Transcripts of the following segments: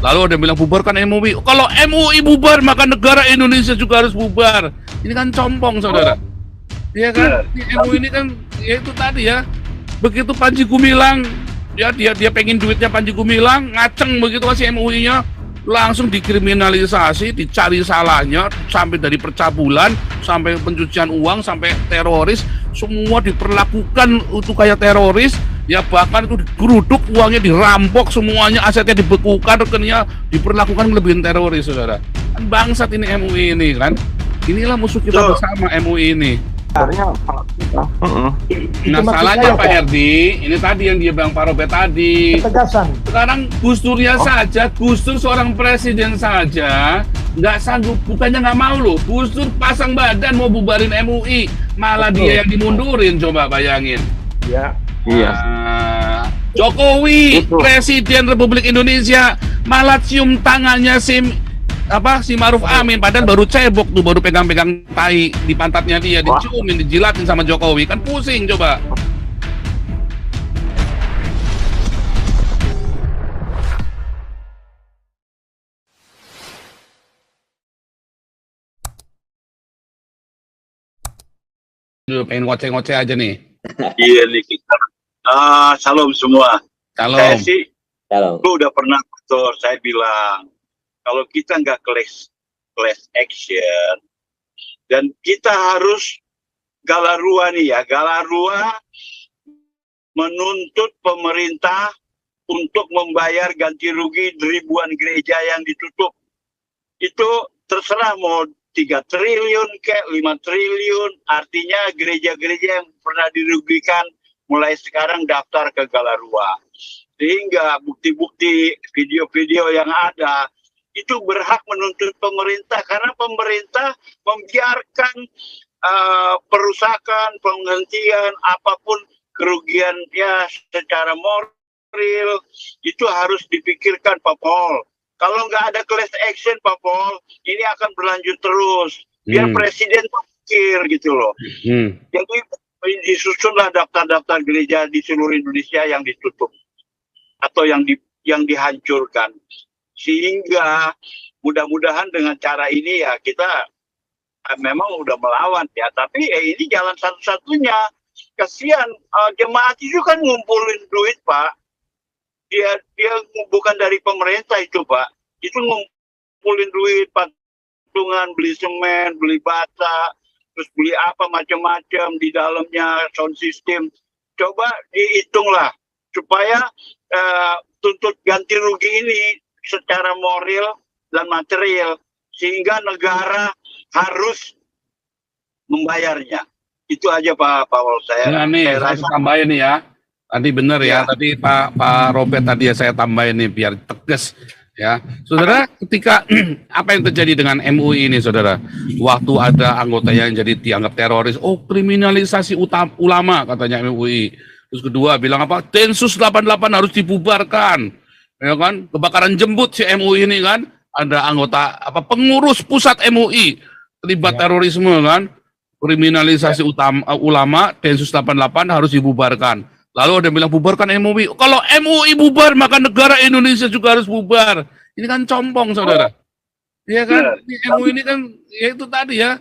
Lalu ada yang bilang bubarkan MUI. Kalau MUI bubar maka negara Indonesia juga harus bubar. Ini kan compong, saudara. Iya kan? MUI ini kan ya itu tadi ya. Begitu Panji Gumilang, ya dia pengen duitnya Panji Gumilang, ngaceng begitu kasih MUI-nya, langsung dikriminalisasi, dicari salahnya, sampai dari percabulan, sampai pencucian uang, sampai teroris, semua diperlakukan untuk kayak teroris, ya bahkan itu digeruduk, uangnya dirampok, semuanya asetnya dibekukan, rekeningnya diperlakukan melebihin teroris, saudara. Kan bangsat ini MUI ini kan. Inilah musuh kita bersama MUI ini. Nah salahnya Pak Herdi, ini tadi yang dia bilang Pak Robert tadi. Ketegasan. Sekarang Gus Durnya saja, Gus Dur seorang presiden saja, nggak sanggup, bukannya nggak mau loh. Gus Dur pasang badan mau bubarin MUI, malah dia yang dimundurin, coba bayangin. Ya. Iya. Jokowi, Presiden Republik Indonesia, malah cium tangannya si Maruf Amin, padahal baru cebok tuh, baru pegang-pegang tai di pantatnya dia, diciumin, dijilatin sama Jokowi, kan pusing coba. Pengen ngoceh-ngoceh aja nih. Iya nih kita. Salam semua. Salam. Saya sih, lu udah pernah betul, saya bilang kalau kita nggak class action dan kita harus galarua nih ya, galarua menuntut pemerintah untuk membayar ganti rugi ribuan gereja yang ditutup. Itu terserah mau 3 triliun kayak 5 triliun, artinya gereja-gereja yang pernah dirugikan mulai sekarang daftar ke galarua. Sehingga bukti-bukti video-video yang ada itu berhak menuntut pemerintah, karena pemerintah membiarkan perusakan, penghentian, apapun kerugian ya secara moral itu harus dipikirkan, Pak Pol. Kalau nggak ada class action, Pak Pol, ini akan berlanjut terus. Biar presiden pikir gitu loh. Jadi disusunlah daftar-daftar gereja di seluruh Indonesia yang ditutup atau yang dihancurkan. Sehingga mudah-mudahan dengan cara ini ya kita memang udah melawan ya, tapi ini jalan satu-satunya. Kasihan jemaat itu kan ngumpulin duit, Pak. Dia bukan dari pemerintah itu, Pak. Itu ngumpulin duit, patungan, beli semen, beli bata, terus beli apa macam-macam di dalamnya, sound system. Coba dihitunglah supaya tuntut ganti rugi ini secara moral dan material, sehingga negara harus membayarnya. Itu aja Pak Paul, saya tambahin nih ya. Tadi benar ya, tadi Pak Robert tadi ya saya tambahin nih biar tegas ya. Saudara, ketika apa yang terjadi dengan MUI ini, saudara? Waktu ada anggota yang jadi dianggap teroris, kriminalisasi ulama katanya MUI. Terus kedua bilang apa? Densus 88 harus dibubarkan. Ya kan? Kebakaran jembut si MUI ini kan, ada anggota pengurus pusat MUI terlibat terorisme kan? Kriminalisasi ulama, Densus 88 harus dibubarkan. Lalu ada yang bilang bubarkan MUI. Kalau MUI bubar maka negara Indonesia juga harus bubar. Ini kan compong, saudara. Iya kan? MUI ini kan ya itu tadi ya.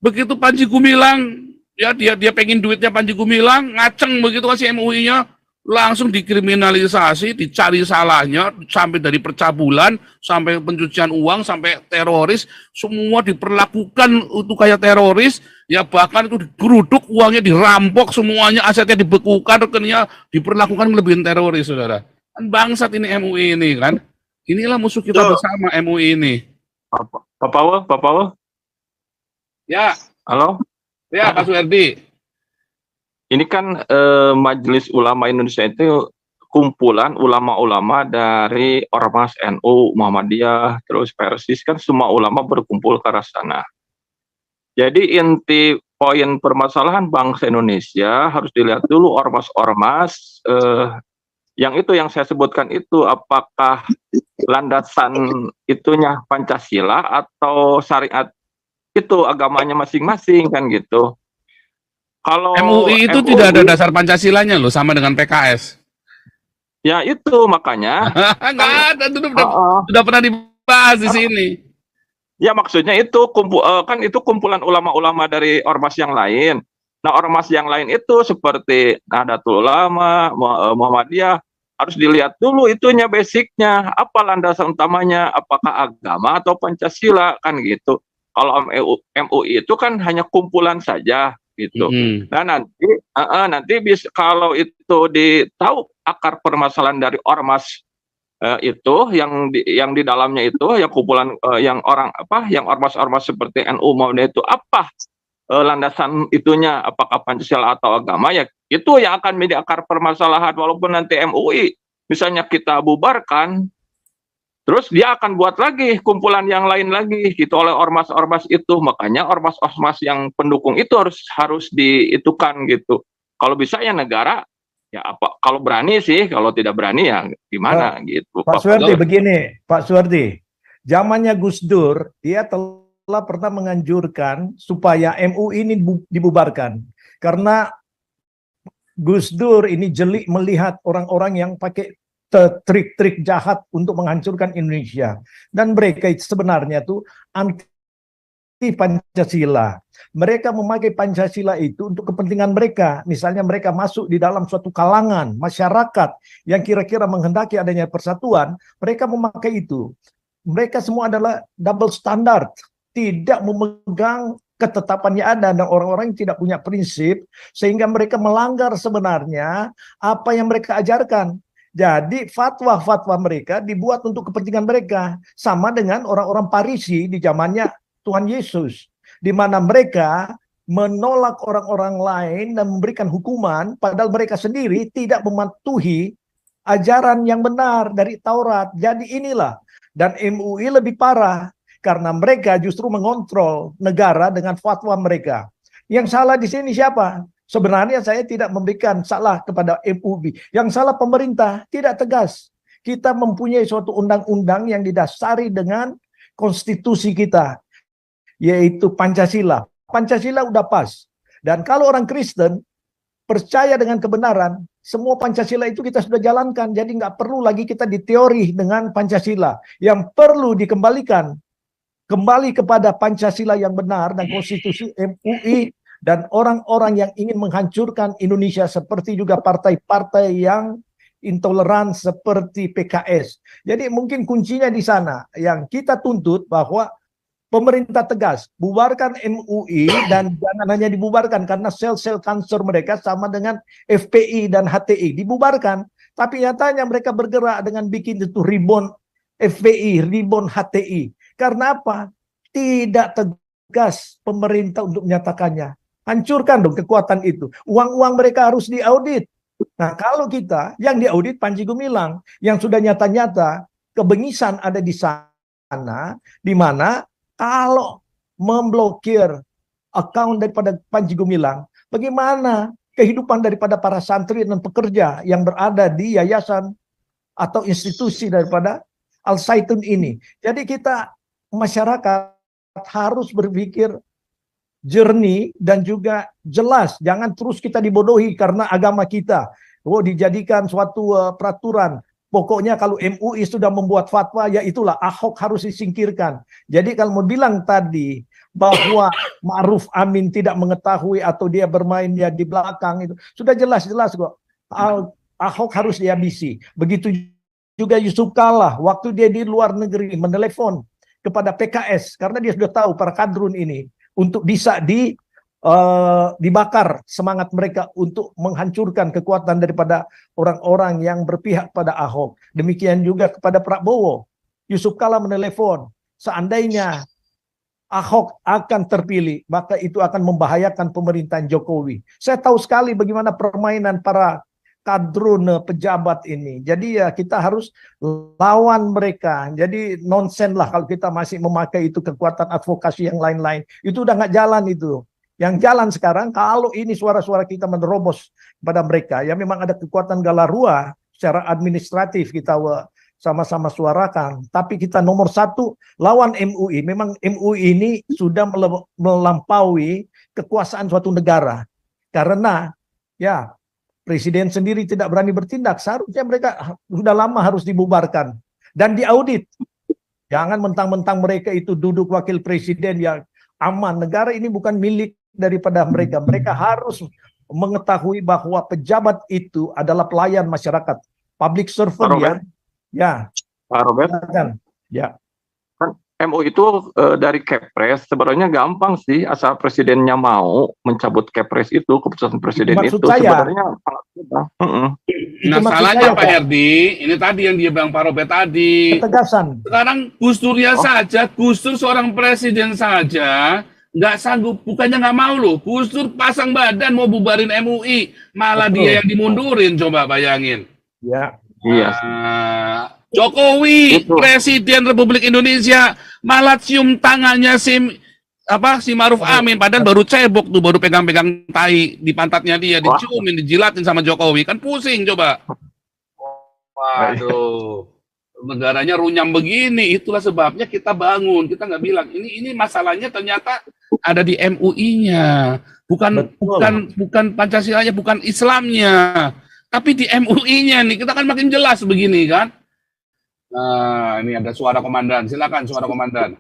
Begitu Panji Gumilang, ya dia pengen duitnya Panji Gumilang, ngaceng begitu kasih MUI-nya, langsung dikriminalisasi, dicari salahnya, sampai dari percabulan, sampai pencucian uang, sampai teroris, semua diperlakukan untuk kayak teroris, ya bahkan itu digeruduk, uangnya dirampok, semuanya asetnya dibekukan, rekeningnya diperlakukan melebihin teroris, saudara. Kan bangsat ini MUI ini kan. Inilah musuh kita bersama MUI ini. Pak Paul. Ya. Halo. Ya, Pak Suherdi. Ini kan Majelis Ulama Indonesia itu kumpulan ulama-ulama dari Ormas NU, Muhammadiyah, terus Persis, kan semua ulama berkumpul ke arah sana. Jadi inti poin permasalahan bangsa Indonesia harus dilihat dulu ormas-ormas yang saya sebutkan itu, apakah landasan itunya Pancasila atau syariat itu agamanya masing-masing kan gitu. Kalau MUI itu tidak ada dasar Pancasilanya loh, sama dengan PKS. Ya itu makanya Nggak kan ada, itu uh, sudah pernah dibahas di sini. ya maksudnya itu kan itu kumpulan ulama-ulama dari ormas yang lain. Nah, ormas yang lain itu seperti Nahdlatul Ulama, Muhammadiyah harus dilihat dulu itunya basicnya, apa landasan utamanya, apakah agama atau Pancasila kan gitu. Kalau MUI itu kan hanya kumpulan saja gitu. Mm-mm. Nah, nanti bisa kalau itu ditahu akar permasalahan dari ormas itu yang di dalamnya itu yang kumpulan yang orang apa yang ormas-ormas seperti NU Muhammadiyah itu apa landasan itunya, apakah Pancasila atau agama, ya itu yang akan menjadi akar permasalahan. Walaupun nanti MUI misalnya kita bubarkan, terus dia akan buat lagi kumpulan yang lain lagi gitu oleh ormas-ormas itu. Makanya ormas-ormas yang pendukung itu harus diitukan gitu. Kalau bisa ya negara, ya apa, kalau berani sih, kalau tidak berani ya gimana gitu. Pak Suwardi, begini, Pak Suwardi, zamannya Gus Dur, dia telah pernah menganjurkan supaya MUI ini dibubarkan. Karena Gus Dur ini jeli melihat orang-orang yang pakai trik-trik jahat untuk menghancurkan Indonesia. Dan mereka itu sebenarnya tuh anti Pancasila. Mereka memakai Pancasila itu untuk kepentingan mereka. Misalnya mereka masuk di dalam suatu kalangan masyarakat yang kira-kira menghendaki adanya persatuan, mereka memakai itu. Mereka semua adalah double standard, tidak memegang ketetapan yang ada, dan orang-orang yang tidak punya prinsip, sehingga mereka melanggar sebenarnya apa yang mereka ajarkan. Jadi fatwa-fatwa mereka dibuat untuk kepentingan mereka, sama dengan orang-orang Parisi di zamannya Tuhan Yesus, di mana mereka menolak orang-orang lain dan memberikan hukuman, padahal mereka sendiri tidak mematuhi ajaran yang benar dari Taurat. Jadi inilah, dan MUI lebih parah, karena mereka justru mengontrol negara dengan fatwa mereka. Yang salah di sini siapa? Sebenarnya saya tidak memberikan salah kepada MUI. Yang salah pemerintah, tidak tegas. Kita mempunyai suatu undang-undang yang didasari dengan konstitusi kita, yaitu Pancasila. Pancasila udah pas. Dan kalau orang Kristen percaya dengan kebenaran, semua Pancasila itu kita sudah jalankan. Jadi nggak perlu lagi kita diteori dengan Pancasila. Yang perlu dikembalikan kembali kepada Pancasila yang benar dan konstitusi MUI, dan orang-orang yang ingin menghancurkan Indonesia, seperti juga partai-partai yang intoleran seperti PKS. Jadi mungkin kuncinya di sana yang kita tuntut, bahwa pemerintah tegas, bubarkan MUI, dan jangan hanya dibubarkan karena sel-sel kanker mereka sama dengan FPI dan HTI, dibubarkan. Tapi nyatanya mereka bergerak dengan bikin itu ribon FPI, ribon HTI. Karena apa? Tidak tegas pemerintah untuk menyatakannya. Hancurkan dong kekuatan itu. Uang-uang mereka harus diaudit. Nah, kalau kita yang diaudit Panji Gumilang, yang sudah nyata-nyata kebengisan ada di sana, di mana kalau memblokir account daripada Panji Gumilang, bagaimana kehidupan daripada para santri dan pekerja yang berada di yayasan atau institusi daripada Al-Zaitun ini. Jadi kita masyarakat harus berpikir jernih dan juga jelas, jangan terus kita dibodohi karena agama kita. Dijadikan suatu peraturan. Pokoknya kalau MUI sudah membuat fatwa, ya itulah Ahok harus disingkirkan. Jadi kalau mau bilang tadi bahwa Ma'ruf Amin tidak mengetahui atau dia bermain ya di belakang, itu sudah jelas-jelas kok. Ahok harus dihabisi. Begitu juga Yusuf Kalla, waktu dia di luar negeri menelepon kepada PKS karena dia sudah tahu para kadrun ini untuk bisa dibakar semangat mereka untuk menghancurkan kekuatan daripada orang-orang yang berpihak pada Ahok. Demikian juga kepada Prabowo. Yusuf Kalla menelepon, seandainya Ahok akan terpilih, maka itu akan membahayakan pemerintahan Jokowi. Saya tahu sekali bagaimana permainan para kadrun pejabat ini. Jadi ya kita harus lawan mereka. Jadi nonsen lah kalau kita masih memakai itu kekuatan advokasi yang lain-lain. Itu udah nggak jalan itu. Yang jalan sekarang kalau ini suara-suara kita menerobos pada mereka, ya memang ada kekuatan galarua secara administratif kita sama-sama suarakan. Tapi kita nomor satu lawan MUI. Memang MUI ini sudah melampaui kekuasaan suatu negara. Karena ya Presiden sendiri tidak berani bertindak. Seharusnya mereka sudah lama harus dibubarkan dan diaudit. Jangan mentang-mentang mereka itu duduk wakil presiden yang aman. Negara ini bukan milik daripada mereka. Mereka harus mengetahui bahwa pejabat itu adalah pelayan masyarakat, public servant ya. Ya, Pak Robert, silakan. Ya. MUI itu dari Kepres sebenarnya gampang sih, asal presidennya mau mencabut Kepres itu, keputusan presiden Maksud itu saya. sebenarnya sangat mudah. Nah, maksud salahnya saya, Pak Pak. Herdi, ini tadi yang dia bilang Pak Robert tadi. Ketegasan. Sekarang Gus Durnya saja, Gus Dur seorang presiden saja, nggak sanggup, bukannya nggak mau loh. Gus Dur pasang badan mau bubarin MUI, malah Betul. dia yang dimundurin, coba bayangin. Ya. Iya. Jokowi, Itu. Presiden Republik Indonesia, malah cium tangannya si Ma'ruf Amin, padahal baru cebok tuh, baru pegang-pegang tai di pantatnya dia, Wah. diciumin, dijilatin sama Jokowi, kan pusing coba. Waduh, negaranya runyam begini, itulah sebabnya kita bangun, kita nggak bilang ini masalahnya ternyata ada di MUI-nya, bukan Betul. bukan Pancasilanya, bukan Islamnya, tapi di MUI-nya nih, kita kan makin jelas begini kan. Nah, ini ada suara komandan, silakan suara komandan.